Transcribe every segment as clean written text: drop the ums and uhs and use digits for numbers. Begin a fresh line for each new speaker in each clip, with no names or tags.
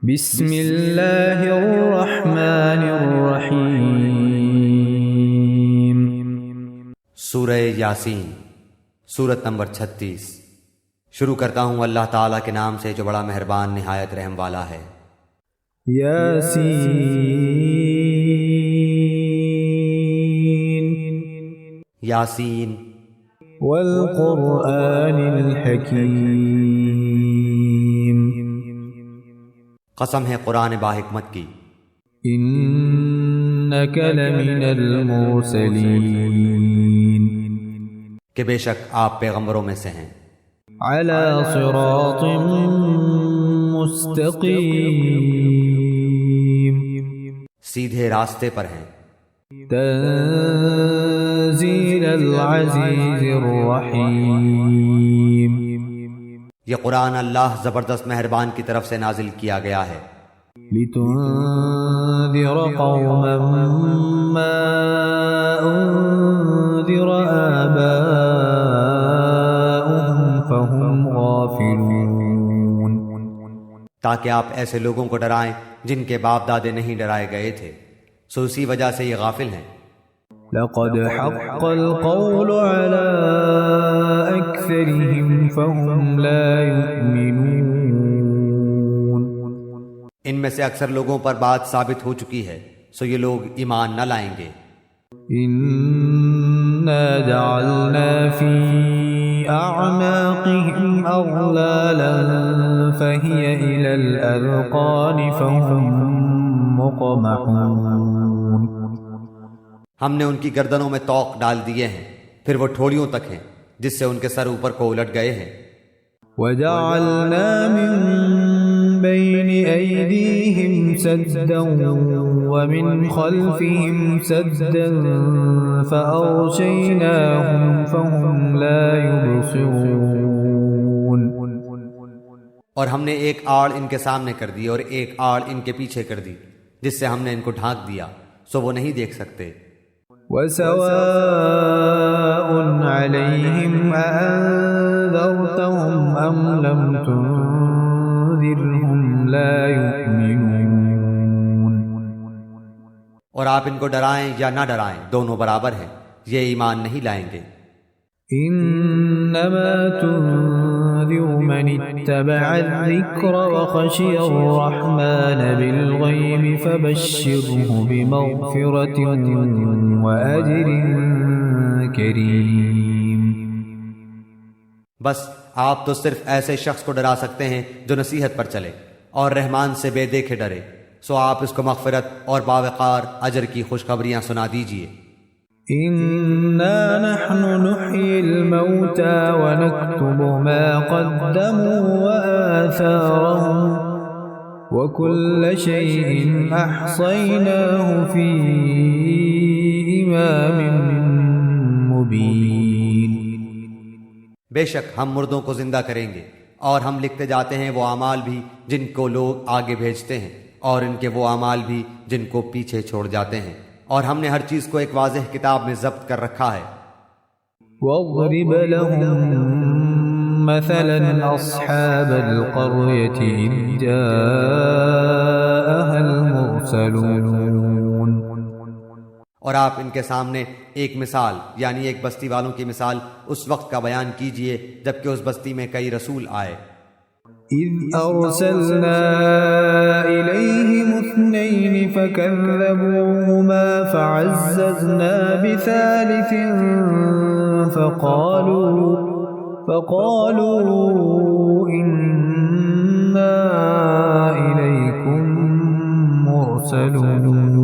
بسم اللہ الرحمن الرحیم۔
سورہ یاسین، سورت نمبر 36۔ شروع کرتا ہوں اللہ تعالیٰ کے نام سے جو بڑا مہربان نہایت رحم والا ہے۔
یاسین
یاسین
والقرآن الحکیم،
قسم ہے قرآن باحکمت کی،
انک لمن المرسلین،
کہ بے شک آپ پیغمبروں میں سے ہیں،
علی صراط مستقیم،
سیدھے راستے پر ہیں،
تنزیل العزیز الرحیم،
یہ قرآن اللہ زبردست مہربان کی طرف سے نازل کیا گیا ہے،
لتنذر قوما ما انذر آباؤهم فهم غافلون،
تاکہ آپ ایسے لوگوں کو ڈرائیں جن کے باپ دادے نہیں ڈرائے گئے تھے، سو اسی وجہ سے یہ غافل ہیں۔
لقد حق القول على أكثرهم فهم لا يؤمنون،
ان میں سے اکثر لوگوں پر بات ثابت ہو چکی ہے، سو یہ لوگ ایمان نہ لائیں گے۔
إنا جعلنا في أعناقهم أغلالا فهي إلى الأذقان فهم مقمحون،
ہم نے ان کی گردنوں میں طوق ڈال دیے ہیں، پھر وہ ٹھوڑیوں تک ہیں جس سے ان کے سر اوپر کو الٹ گئے ہیں۔
وجعلنا من بين أيديهم سدا ومن خلفهم سدا فأغشيناهم فهم لا يبصرون،
اور ہم نے ایک آڑ ان کے سامنے کر دی اور ایک آڑ ان کے پیچھے کر دی، جس سے ہم نے ان کو ڈھانک دیا، سو وہ نہیں دیکھ سکتے۔
وسواء عليهم أأنذرتهم أم لم تنذرهم لا يؤمنون،
اور آپ ان کو ڈرائیں یا نہ ڈرائیں دونوں برابر ہیں، یہ ایمان نہیں لائیں گے۔
إنما تنذر من اتبع الذكر وخشي الرحمن بالغيب فبشره بمغفرة وأجر كريم،
بس آپ تو صرف ایسے شخص کو ڈرا سکتے ہیں جو نصیحت پر چلے اور رحمان سے بے دیکھے ڈرے، سو آپ اس کو مغفرت اور باوقار اجر کی خوشخبریاں سنا دیجئے۔
إنا نحن نحيي الموتى ونكتب ما قدموا وآثارهم وكل شيء أحصيناه في إمام مبين،
بے شک ہم مردوں کو زندہ کریں گے اور ہم لکھتے جاتے ہیں وہ اعمال بھی جن کو لوگ آگے بھیجتے ہیں اور ان کے وہ اعمال بھی جن کو پیچھے چھوڑ جاتے ہیں، اور ہم نے ہر چیز کو ایک واضح کتاب میں ضبط کر رکھا ہے۔
واضرب لهم مثلا أصحاب القرية إذ جاءها المرسلون،
اور آپ ان کے سامنے ایک مثال یعنی ایک بستی والوں کی مثال اس وقت کا بیان کیجئے جبکہ اس بستی میں کئی رسول آئے۔
إذ أرسلنا إليهم اثنين فكذبوهما فعززنا بثالث فقالوا إنا إليكم مرسلون،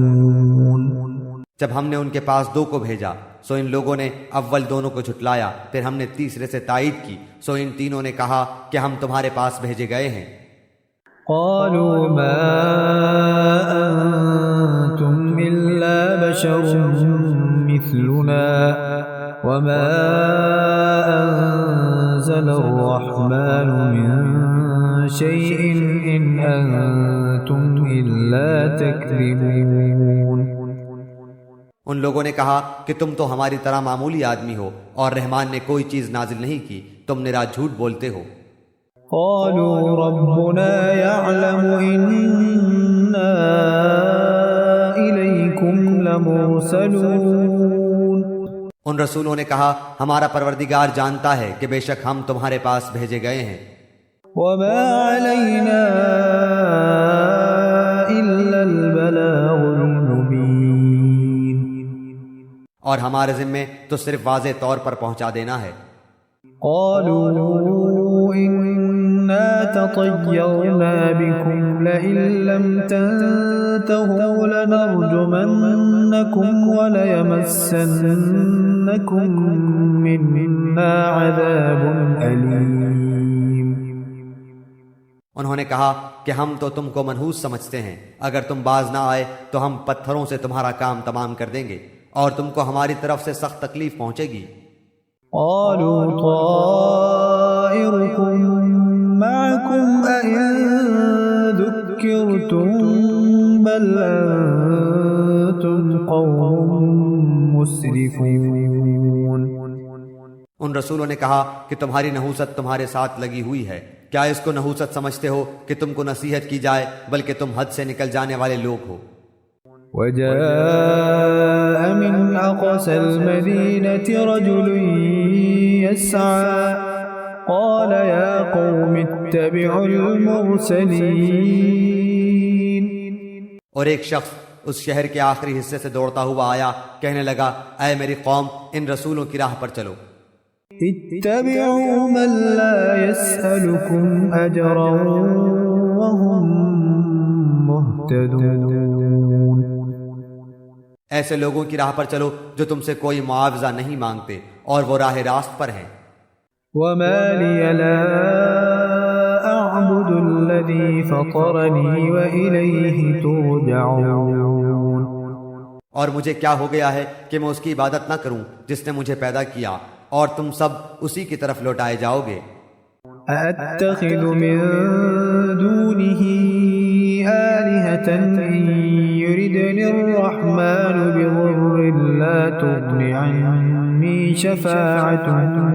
جب ہم نے ان کے پاس دو کو بھیجا سو ان لوگوں نے اول دونوں کو جھٹلایا، پھر ہم نے تیسرے سے تائید کی، سو ان تینوں نے کہا کہ ہم تمہارے پاس بھیجے گئے ہیں۔
قالوا ما أنتم إلا بشر مثلنا وما أنزل الرحمن من شيء إن أنتم إلا تكذبون،
ان لوگوں نے کہا کہ تم تو ہماری طرح معمولی آدمی ہو اور رحمان نے کوئی چیز نازل نہیں کی، تم نرا جھوٹ بولتے ہو۔
قالوا ربنا يعلم إنا إليكم لمرسلون.
ان رسولوں نے کہا ہمارا پروردگار جانتا ہے کہ بے شک ہم تمہارے پاس بھیجے گئے ہیں.
وما علينا إلا البلاغ المبين.
اور ہمارے ذمے تو صرف واضح طور پر پہنچا دینا ہے.
قالوا إنا تطيرنا بكم لئن لم تنتهوا لنرجمنكم وليمسنكم منا عذاب أليم.
انہوں نے کہا کہ ہم تو تم کو منحوس سمجھتے ہیں، اگر تم باز نہ آئے تو ہم پتھروں سے تمہارا کام تمام کر دیں گے اور تم کو ہماری طرف سے سخت تکلیف پہنچے گی.
قالوا طائركم معكم أئن ذكرتم بل أنتم قوم مسرفون.
ان رسولوں نے کہا کہ تمہاری نحوست تمہارے ساتھ لگی ہوئی ہے، کیا اس کو نحوست سمجھتے ہو کہ تم کو نصیحت کی جائے، بلکہ تم حد سے نکل جانے والے لوگ ہو.
وجاء من أقصى المدينة رجل يسعى قال يا قوم اتبعوا المرسلين.
اور ایک شخص اس شہر کے آخری حصے سے دوڑتا ہوا آیا، کہنے لگا اے میری قوم ان رسولوں کی راہ پر چلو.
اتبعوا من لا يسألكم أجرا وهم مهتدون.
ایسے لوگوں کی راہ پر چلو جو تم سے کوئی معاوضہ نہیں مانگتے اور وہ راہ راست پر ہیں.
وما لي لا أعبد الذي فطرني وإليه ترجعون.
اور مجھے کیا ہو گیا ہے کہ میں اس کی عبادت نہ کروں جس نے مجھے پیدا کیا، اور تم سب اسی کی طرف لوٹائے جاؤ گے.
أأتخذ من دونه آلهة إن يردني الرحمن بضر لا تغن عني شفاعتهم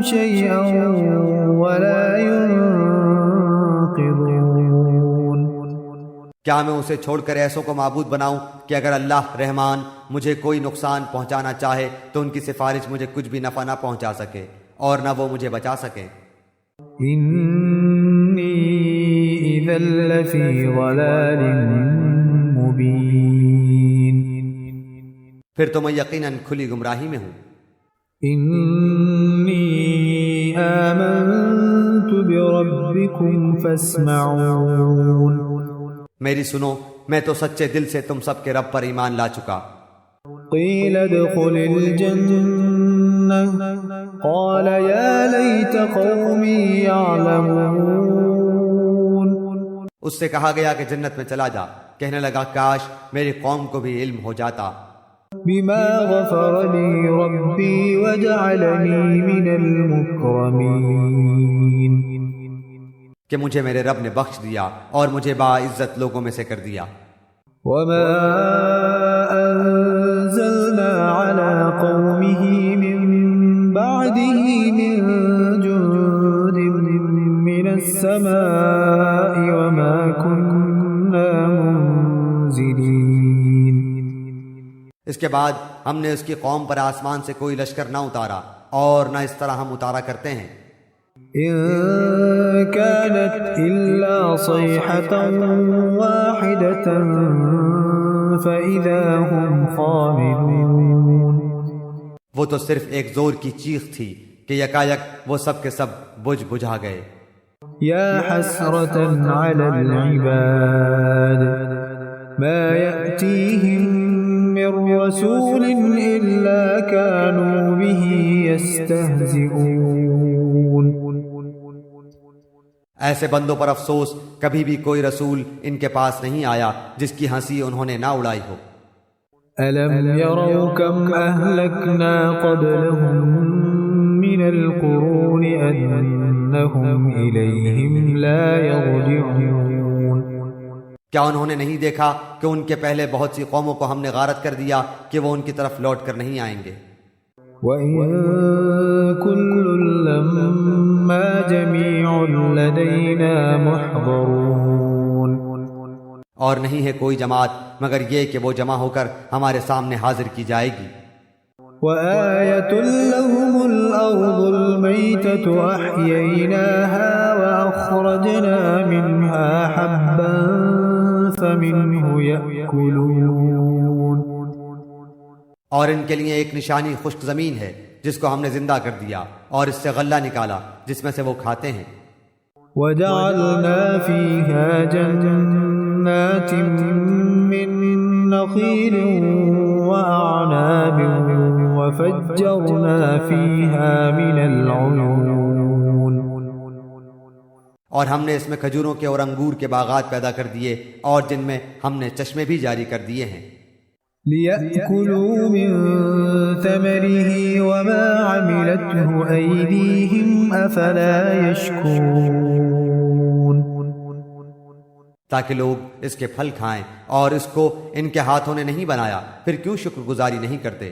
شيئا ولا ينقذون.
کیا میں اسے چھوڑ کر ایسوں کو معبود بناؤں کہ اگر اللہ رحمان مجھے کوئی نقصان پہنچانا چاہے تو ان کی سفارش مجھے کچھ بھی نفع نہ پہنچا سکے اور نہ وہ مجھے بچا سکے.
إني إذا لفي ضلال مبين.
پھر تو میں یقیناً کھلی گمراہی میں ہوں.
إني آمنت بربكم فاسمعون.
میری سنو، میں تو سچے دل سے تم سب کے رب پر ایمان لا چکا.
قيل ادخل الجنة قال يا ليت قومي يعلمون.
اس سے کہا گیا کہ جنت میں چلا جا، کہنے لگا کاش میری قوم کو بھی علم ہو جاتا.
بما غفر لي ربي وجعلني من المكرمين.
کہ مجھے میرے رب نے بخش دیا اور مجھے باعزت لوگوں میں سے کر دیا.
وما أنزلنا على قومه من بعده من جند من السماء وما كنا منزلين.
اس کے بعد ہم نے اس کی قوم پر آسمان سے کوئی لشکر نہ اتارا اور نہ اس طرح ہم اتارا کرتے ہیں.
إن كانت إلا صيحة واحدة فإذا هم خامدون.
وہ تو صرف ایک زور کی چیخ تھی کہ یکایک وہ سب کے سب بجھ بجھا گئے.
يا حسرة على العباد ما يأتيهم من رسول إلا كانوا به يستهزئون.
ایسے بندوں پر افسوس، کبھی بھی کوئی رسول ان کے پاس نہیں آیا جس کی ہنسی انہوں نے نہ اڑائی ہو.
ألم يروا كم أهلكنا قبلهم من القرون أنهم إليهم لا يرجعون.
کیا انہوں نے نہیں دیکھا کہ ان کے پہلے بہت سی قوموں کو ہم نے غارت کر دیا کہ وہ ان کی طرف لوٹ کر نہیں آئیں گے.
وَإِن كُلٌّ لَّمَّا جَمِيعٌ لَّدَيْنَا مُحْضَرُونَ
اور نہیں ہے کوئی جماعت مگر یہ کہ وہ جمع ہو کر ہمارے سامنے حاضر کی جائے گی۔
وَآيَةٌ لَّهُمُ الْأَرْضُ الْمَيْتَةُ أَحْيَيْنَاهَا وَأَخْرَجْنَا مِنْهَا حَبًّا فَمِنْهُ يَأْكُلُونَ
اور ان کے لیے ایک نشانی خشک زمین ہے جس کو ہم نے زندہ کر دیا اور اس سے غلہ نکالا جس میں سے وہ کھاتے ہیں۔
وَجَعَلْنَا فِيهَا جَنَّاتٍ مِّن نَّخِيلٍ وَأَعْنَابٍ وَفَجَّرْنَا فِيهَا مِنَ الْعُيُونِ
اور ہم نے اس میں کھجوروں کے اور انگور کے باغات پیدا کر دیے اور جن میں ہم نے چشمے بھی جاری کر دیے ہیں۔
لِيَأْكُلُوا مِن ثَمَرِهِ وَمَا عَمِلَتْهُ أَيْدِيهِمْ أَفَلَا يَشْكُرُونَ
تاکہ لوگ اس کے پھل کھائیں اور اس کو ان کے ہاتھوں نے نہیں بنایا، پھر کیوں شکر گزاری نہیں کرتے؟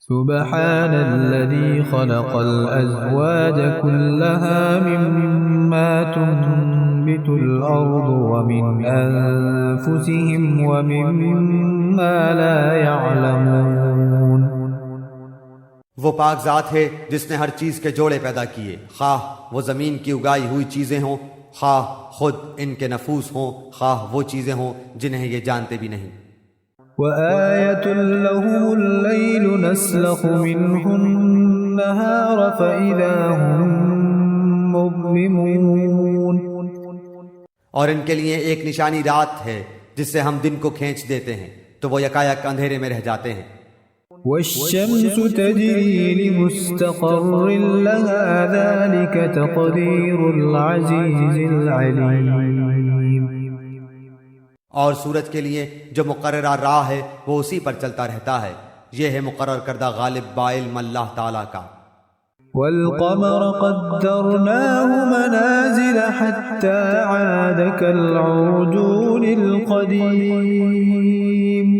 سبحان الذي خلق الأزواج كلها مما تنبت الأرض ومن أنفسهم ومما لا يعلمون
وہ پاک ذات ہے جس نے ہر چیز کے جوڑے پیدا کیے، خواہ وہ زمین کی اگائی ہوئی چیزیں ہوں، خواہ خود ان کے نفوس ہوں، خواہ وہ چیزیں ہوں جنہیں یہ جانتے بھی نہیں۔
وَآيَةٌ لَّهُمُ اللَّيْلُ نَسْلَخُ مِنْهُ النَّهَارَ فَإِذَا هُم مُّظْلِمُونَ
اور ان کے لیے ایک نشانی رات ہے جس سے ہم دن کو کھینچ دیتے ہیں تو وہ یکایک اندھیرے میں رہ جاتے ہیں۔
وَالشَّمْسُ تَجْرِي لِمُسْتَقَرٍّ لَّهَا ذَلِكَ تَقْدِيرُ الْعَزِيزِ الْعَلِيمِ
اور سورج کے لیے جو مقررہ راہ ہے وہ اسی پر چلتا رہتا ہے، یہ ہے مقرر کردہ غالب بعلم اللہ تعالیٰ کا۔
وَالْقَمَرَ قَدَّرْنَاهُ مَنَازِلَ حَتَّى عَادَ كَالْعُرْجُونِ الْقَدِيمِ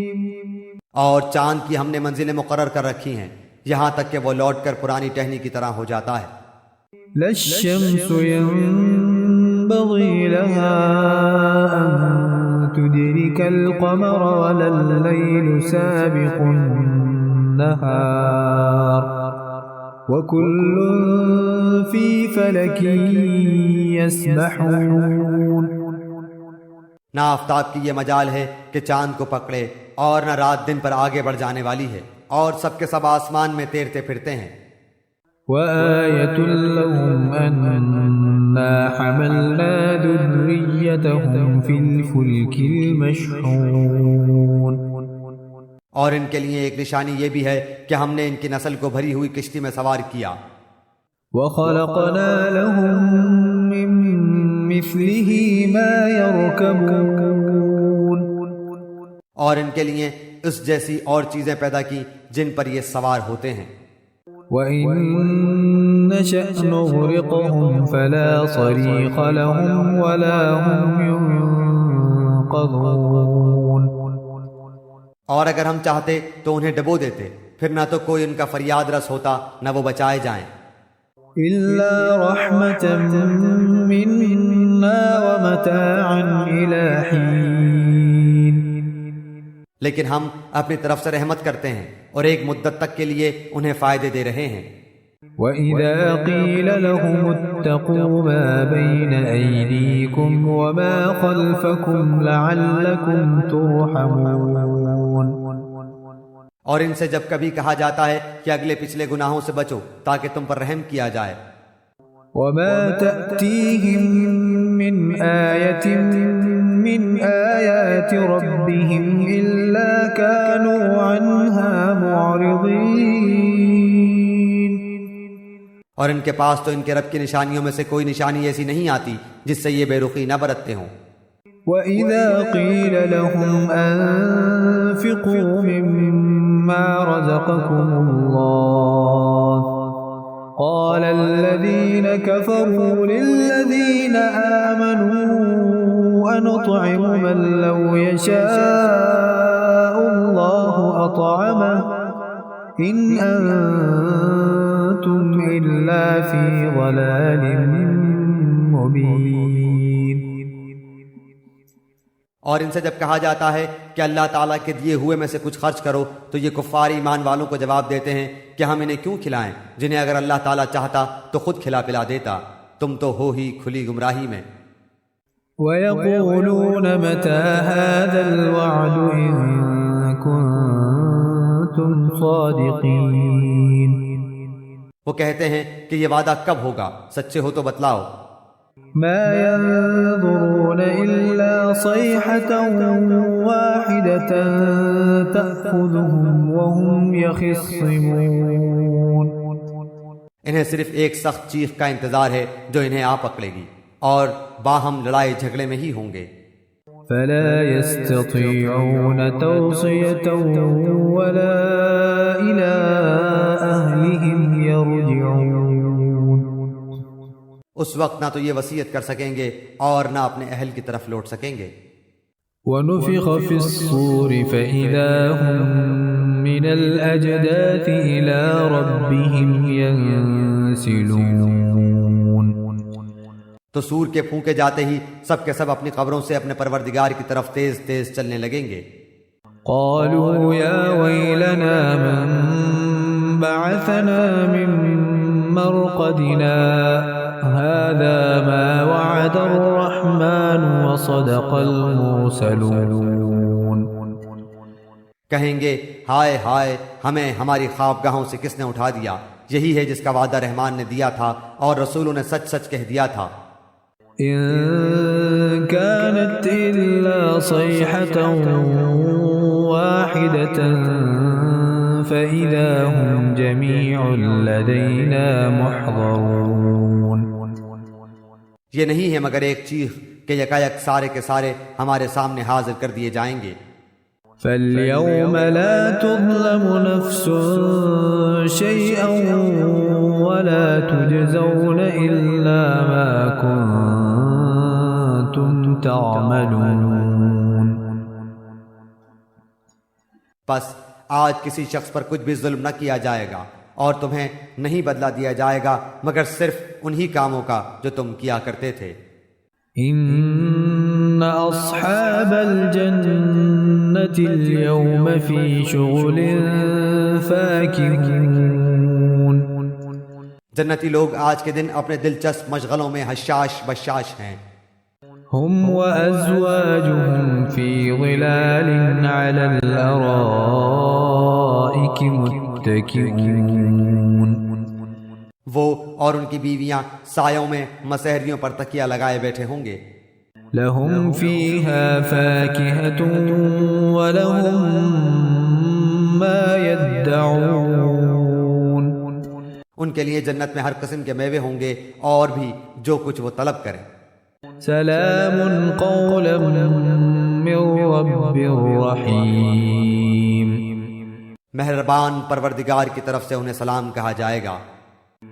اور چاند کی ہم نے منزلیں مقرر کر رکھی ہیں یہاں تک کہ وہ لوٹ کر پرانی ٹہنی کی طرح ہو جاتا ہے۔
لَا الشَّمْسُ يَنبَغِي لَهَا أَن تُدْرِكَ الْقَمَرَ وَلَا اللَّيْلُ سَابِقُ النَّهَارِ وَكُلٌّ فِي فَلَكٍ يَسْبَحُونَ
نہ آفتاب کی یہ مجال ہے کہ چاند کو پکڑے اور نہ رات دن پر آگے بڑھ جانے والی ہے، اور سب کے سب آسمان میں تیرتے پھرتے ہیں۔
وَآيَةٌ لَّهُمْ أَنَّا حَمَلْنَا ذُرِّيَّتَهُمْ فِي الْفُلْكِ الْمَشْحُونِ
اور ان کے لیے ایک نشانی یہ بھی ہے کہ ہم نے ان کی نسل کو بھری ہوئی کشتی میں سوار کیا۔
وَخَلَقْنَا لَهُم مِّن مِّثْلِهِ مَا يَرْكَبُونَ
اور ان کے لیے اس جیسی اور چیزیں پیدا کی جن پر یہ سوار ہوتے ہیں۔
وَإِن نَّشَأْ نُغْرِقْهُمْ فَلَا صَرِيخَ لَهُمْ وَلَا هُمْ يُنقَذُونَ
اور اگر ہم چاہتے تو انہیں ڈبو دیتے، پھر نہ تو کوئی ان کا فریاد رس ہوتا نہ وہ بچائے جائیں۔
إِلَّا رَحْمَةً مِّنَّا وَمَتَاعًا إِلَىٰ حِينٍ
لیکن ہم اپنی طرف سے رحمت کرتے ہیں اور ایک مدت تک کے لیے انہیں فائدے دے رہے ہیں۔
وَإِذَا قِيلَ لَهُمُ اتَّقُوا مَا بَيْنَ أَيْدِيكُمْ وَمَا خَلْفَكُمْ لَعَلَّكُمْ تُرْحَمُونَ
اور ان سے جب کبھی کہا جاتا ہے کہ اگلے پچھلے گناہوں سے بچو تاکہ تم پر رحم کیا جائے۔
وَمَا تَأْتِيهِم مِّنْ آيَةٍ مِّنْ آيَاتِ رَبِّهِمْ إِلَّا كَانُوا عَنْهَا مُعْرِضِينَ
اور ان کے پاس تو ان کے رب کی نشانیوں میں سے کوئی نشانی ایسی نہیں آتی جس سے یہ بے رخی نہ برتتے ہوں۔
وَإِذَا قِيلَ لَهُمْ أَنفِقُوا مِمَّا رَزَقَكُمُ اللَّهُ قَالَ الَّذِينَ كَفَرُوا لِلَّذِينَ آمَنُوا أَنُطْعِمُ مَن لَّوْ يَشَاءُ اللَّهُ أَطْعَمَهُ إن أنتم إلا في ضلال مبين۔
اور ان سے جب کہا جاتا ہے کہ اللہ تعالیٰ کے دیے ہوئے میں سے کچھ خرچ کرو تو یہ کفار ایمان والوں کو جواب دیتے ہیں کہ ہم انہیں کیوں کھلائیں جنہیں اگر اللہ تعالیٰ چاہتا تو خود کھلا پلا دیتا، تم تو ہو ہی کھلی گمراہی میں۔
وَيَقُولُونَ مَتَى هَذَا الْوَعْدُ إِن كُنتُمْ صَادِقِينَ۔
وہ کہتے ہیں کہ یہ وعدہ کب ہوگا، سچے ہو تو بتلاؤ۔
ما ينظرون إلا صيحة واحدة تأخذهم وهم يخصمون۔
انہیں صرف ایک سخت چیخ کا انتظار ہے جو انہیں آ پکڑے گی اور باہم لڑائی جھگڑے میں ہی ہوں گے۔
فلا يستطيعون توصية ولا إلى أهلهم يرجعون۔
اس وقت نہ تو یہ وصیت کر سکیں گے اور نہ اپنے اہل کی طرف لوٹ سکیں گے۔
ونفخ في الصور فإذا هم من الأجداث إلى ربهم ينسلون۔
تو سور کے پھونکے جاتے ہی سب کے سب اپنی قبروں سے اپنے پروردگار کی طرف تیز تیز چلنے لگیں گے۔
قالوا يا ويلنا من بعثنا من مرقدنا هذا ما وعد الرحمن وصدق المرسلون۔
کہیں گے ہائے ہائے ہمیں ہماری خوابگاہوں سے کس نے اٹھا دیا، یہی ہے جس کا وعدہ رحمان نے دیا تھا اور رسولوں نے سچ سچ کہہ دیا تھا۔
إن كانت إلا صيحة واحدة فإذا هم جميع لدينا محضرون۔
یہ نہیں ہے مگر ایک چیخ کہ یکایک سارے کے سارے ہمارے سامنے حاضر کر دیے جائیں گے۔
فاليوم لا تظلم نفس شيئا ولا تجزون إلا ما كنتم تعملون۔
بس آج کسی شخص پر کچھ بھی ظلم نہ کیا جائے گا اور تمہیں نہیں بدلہ دیا جائے گا مگر صرف انہی کاموں کا جو تم کیا کرتے تھے۔
إن أصحاب الجنة اليوم في شغل فاكهون۔
جنتی لوگ آج کے دن اپنے دلچسپ مشغلوں میں حشاش بشاش ہیں۔
هم وأزواجهم في ظلال على الأرائك متكئون۔
وہ اور ان کی بیویاں سایوں میں مسہریوں پر تکیہ لگائے بیٹھے ہوں گے۔
لهم فيها فاكهة ولهم ما يدعون۔
ان کے لیے جنت میں ہر قسم کے میوے ہوں گے اور بھی جو کچھ وہ طلب کریں۔
سلام قولا من رب رحیم۔
مہربان پروردگار کی طرف سے انہیں سلام کہا جائے گا۔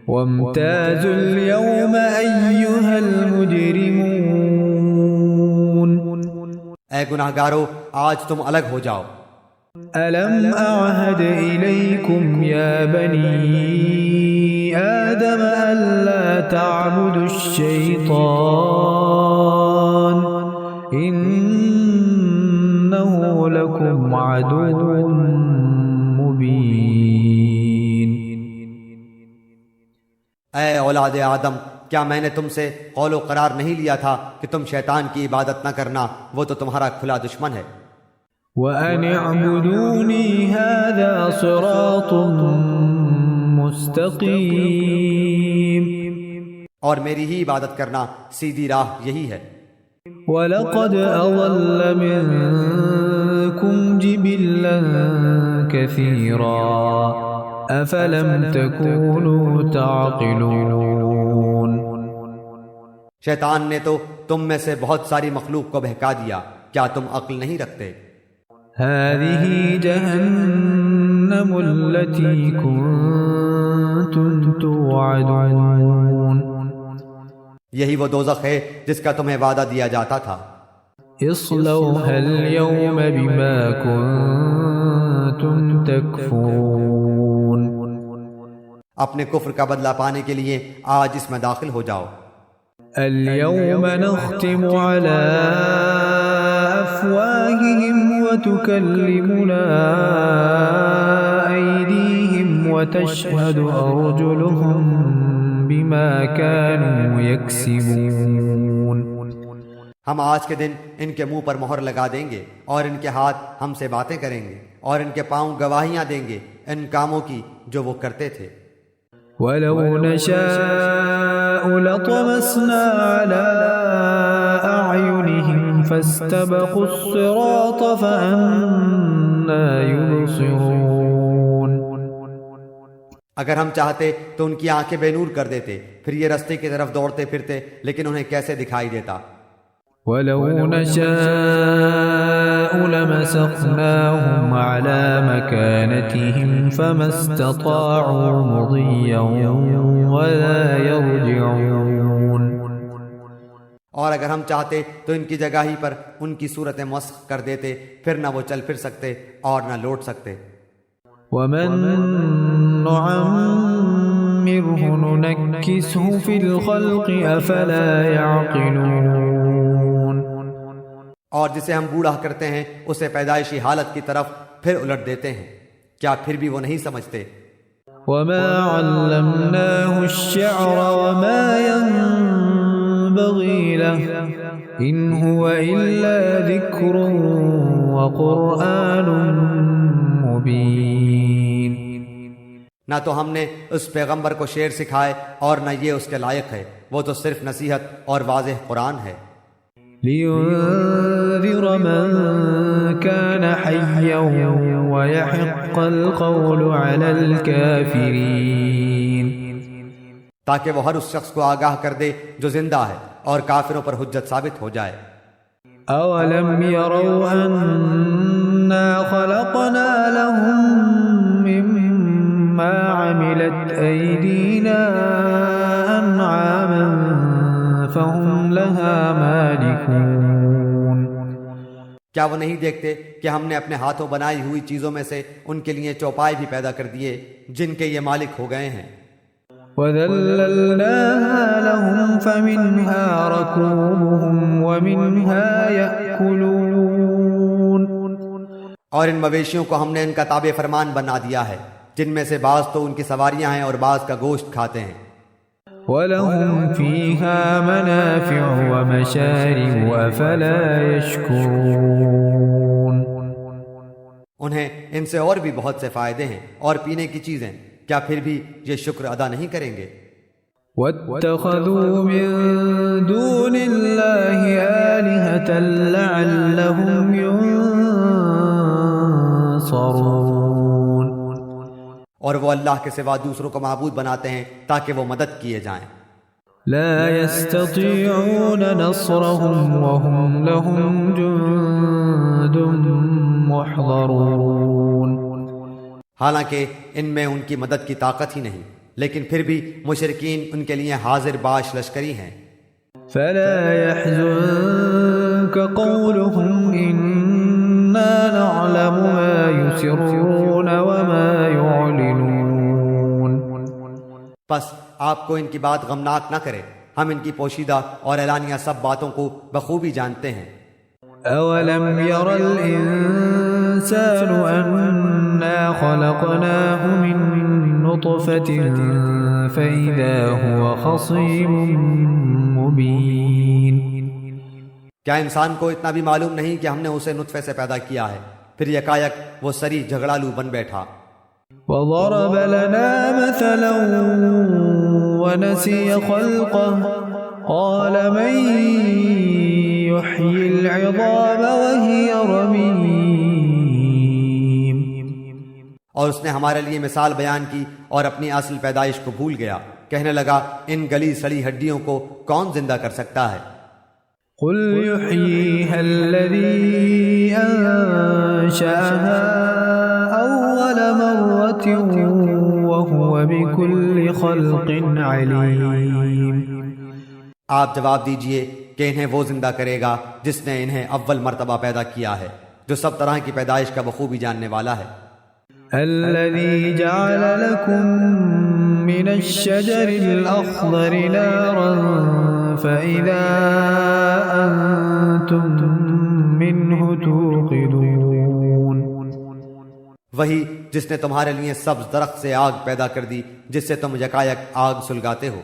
وامتازوا اليوم أيها المجرمون۔
اے گناہگارو آج تم الگ ہو جاؤ۔
ألم أعهد إليكم يا بني آدم ألا تعبدوا الشيطان إنه لكم عدو مبين۔
اے اولاد آدم کیا میں نے تم سے قول و قرار نہیں لیا تھا کہ تم شیطان کی عبادت نہ کرنا، وہ تو تمہارا کھلا دشمن ہے۔
وَأَنِ اعْبُدُونِي هَذَا صِرَاطٌ مُسْتَقِيمٌ۔
اور میری ہی عبادت کرنا سیدھی راہ یہی ہے۔
وَلَقَدْ أَضَلَّ مِنْكُمْ جِبِلًّا كَثِيرًا أَفَلَمْ تَكُونُوا تَعْقِلُونَ۔
شیطان نے تو تم میں سے بہت ساری مخلوق کو بہکا دیا، کیا تم عقل نہیں رکھتے؟
هذه جهنم التي كنتم توعدون۔
یہی وہ دوزخ ہے جس کا تمہیں وعدہ دیا جاتا تھا۔
اصلوها اليوم بما كنتم تكفرون۔
اپنے کفر کا بدلہ پانے کے لیے آج اس میں داخل ہو جاؤ۔
اليوم نختم على أفواههم وتكلمنا أيديهم وتشهد أرجلهم بما كانوا يكسبون۔
ہم آج کے دن ان کے منہ پر مہر لگا دیں گے اور ان کے ہاتھ ہم سے باتیں کریں گے اور ان کے پاؤں گواہیاں دیں گے ان کاموں کی جو وہ کرتے تھے۔
وَلَوْ نَشَاءُ لَطَمَسْنَا عَلَىٰ أَعْيُنِهِمْ فَاسْتَبَقُوا الصِّرَاطَ فَأَنَّىٰ يُبْصِرُونَ۔
اگر ہم چاہتے تو ان کی آنکھیں بے نور کر دیتے، پھر یہ رستے کی طرف دوڑتے پھرتے، لیکن انہیں کیسے دکھائی دیتا۔
وَلَوْ نَشَاءُ لَمَسَخْنَاهُمْ عَلَىٰ مَكَانَتِهِمْ فَمَا اسْتَطَاعُوا مُضِيًّا وَلَا يَرْجِعُونَ۔
اور اگر ہم چاہتے تو ان کی جگہ ہی پر ان کی صورتیں مسخ کر دیتے، پھر نہ وہ چل پھر سکتے اور نہ لوٹ سکتے۔
وَمَن نُّعَمِّرْهُ نُنَكِّسْهُ فِي الْخَلْقِ أَفَلَا يَعْقِلُونَ۔
اور جسے ہم بوڑھا کرتے ہیں اسے پیدائشی حالت کی طرف پھر الٹ دیتے ہیں، کیا پھر بھی وہ نہیں سمجھتے؟
وَمَا عَلَّمْنَاهُ الشِّعْرَ وَمَا يَنبَغِي لَهُ إِنْ هُوَ إِلَّا ذِكْرٌ وَقُرْآنٌ مُبِينٌ۔
نہ تو ہم نے اس پیغمبر کو شعر سکھائے اور نہ یہ اس کے لائق ہے، وہ تو صرف نصیحت اور واضح قرآن ہے۔
لِيُنذِرَ مَن كَانَ حَيًّا وَيَحِقَّ الْقَوْلُ عَلَى الْكَافِرِينَ۔
تاکہ وہ ہر اس شخص کو آگاہ کر دے جو زندہ ہے اور کافروں پر حجت ثابت ہو جائے۔
أَوَلَمْ يَرَوْا أَنَّا خَلَقْنَا لَهُم مِّمَّا عَمِلَتْ أَيْدِينَا أَنْعَامًا فَهُمْ لَهَا مَالِكُونَ۔
کیا وہ نہیں دیکھتے کہ ہم نے اپنے ہاتھوں بنائی ہوئی چیزوں میں سے ان کے لیے چوپائے بھی پیدا کر دیے جن کے یہ مالک ہو گئے ہیں۔
وَذَلَّلْنَاهَا لَهُمْ فَمِنْهَا رَكُوبُهُمْ وَمِنْهَا يَأْكُلُونَ۔
اور ان مویشیوں کو ہم نے ان کا تابع فرمان بنا دیا ہے، جن میں سے بعض تو ان کی سواریاں ہیں اور بعض کا گوشت کھاتے ہیں۔
وَلَهُمْ فِيهَا مَنَافِعُ وَمَشَارِبُ أَفَلَا يَشْكُرُونَ۔
انہیں ان سے اور بھی بہت سے فائدے ہیں اور پینے کی چیزیں، کیا پھر بھی یہ شکر ادا نہیں کریں گے؟
وَاتَّخَذُوا مِن دُونِ اللَّهِ آلِهَةً لَعَلَّهُمْ يُنصَرُونَ۔
اور وہ اللہ کے سوا دوسروں کو معبود بناتے ہیں تاکہ وہ مدد کیے جائیں۔
لا يستطيعون نصرهم وهم لهم جند محضرون۔
حالانکہ ان میں ان کی مدد کی طاقت ہی نہیں، لیکن پھر بھی مشرکین ان کے لیے حاضر باش لشکری ہیں۔
فلا يحزنك قولهم إنا نعلم ما يسرون وما يعلنون۔
پس آپ کو ان کی بات غمناک نہ کرے، ہم ان کی پوشیدہ اور اعلانیہ سب باتوں کو بخوبی جانتے ہیں۔
أولم ير الإنسان أنا خلقناه من نطفة فإذا هو خصيم مبين۔
کیا انسان کو اتنا بھی معلوم نہیں کہ ہم نے اسے نطفے سے پیدا کیا ہے، پھر یکایک وہ سری جھگڑالو بن بیٹھا۔
وضرب لنا مثلا ونسي خلقه قال من يحيي العظام وهي رميم۔
اور اس نے ہمارے لیے مثال بیان کی اور اپنی اصل پیدائش کو بھول گیا، کہنے لگا ان گلی سڑی ہڈیوں کو کون زندہ کر سکتا ہے؟
قل يحييها الذي أنشأها أول مرة وهو بكل خلق عليم۔
آپ جواب دیجئے کہ انہیں وہ زندہ کرے گا جس نے انہیں اول مرتبہ پیدا کیا ہے، جو سب طرح کی پیدائش کا بخوبی جاننے والا ہے۔
الذي جعل لكم من الشجر الأخضر نارا فإذا أنتم منه توقدون.
وہی جس نے تمہارے لیے سبز درخت سے آگ پیدا کر دی جس سے تم یکایک آگ سلگاتے ہو.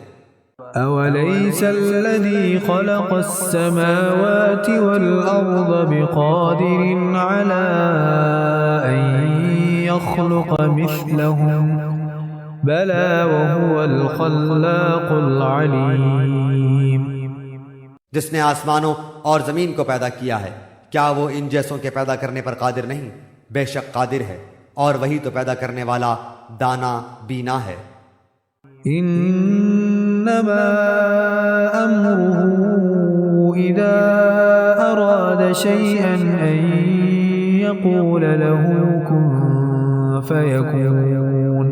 أوليس الذي خلق السماوات والأرض بقادر على أن يخلق مثلهم بلى وهو الخلاق العليم.
جس نے آسمانوں اور زمین کو پیدا کیا ہے کیا وہ ان جیسوں کے پیدا کرنے پر قادر نہیں؟ بے شک قادر ہے اور وہی تو پیدا کرنے والا دانا بینا ہے.
انما امره اذا اراد شيئا ان يقول له كن فيكون.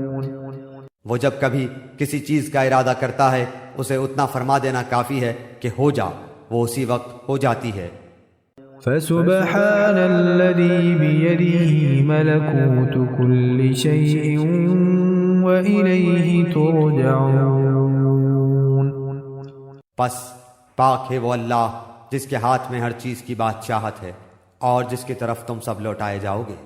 وہ جب کبھی کسی چیز کا ارادہ کرتا ہے اسے اتنا فرما دینا کافی ہے کہ ہو جا، وہ اسی وقت ہو جاتی ہے.
فسبحان الذي بيده ملكوت كل شيء وإليه ترجعون.
پس پاک ہے وہ اللہ جس کے ہاتھ میں ہر چیز کی بادشاہت ہے اور جس کی طرف تم سب لوٹائے جاؤ گے.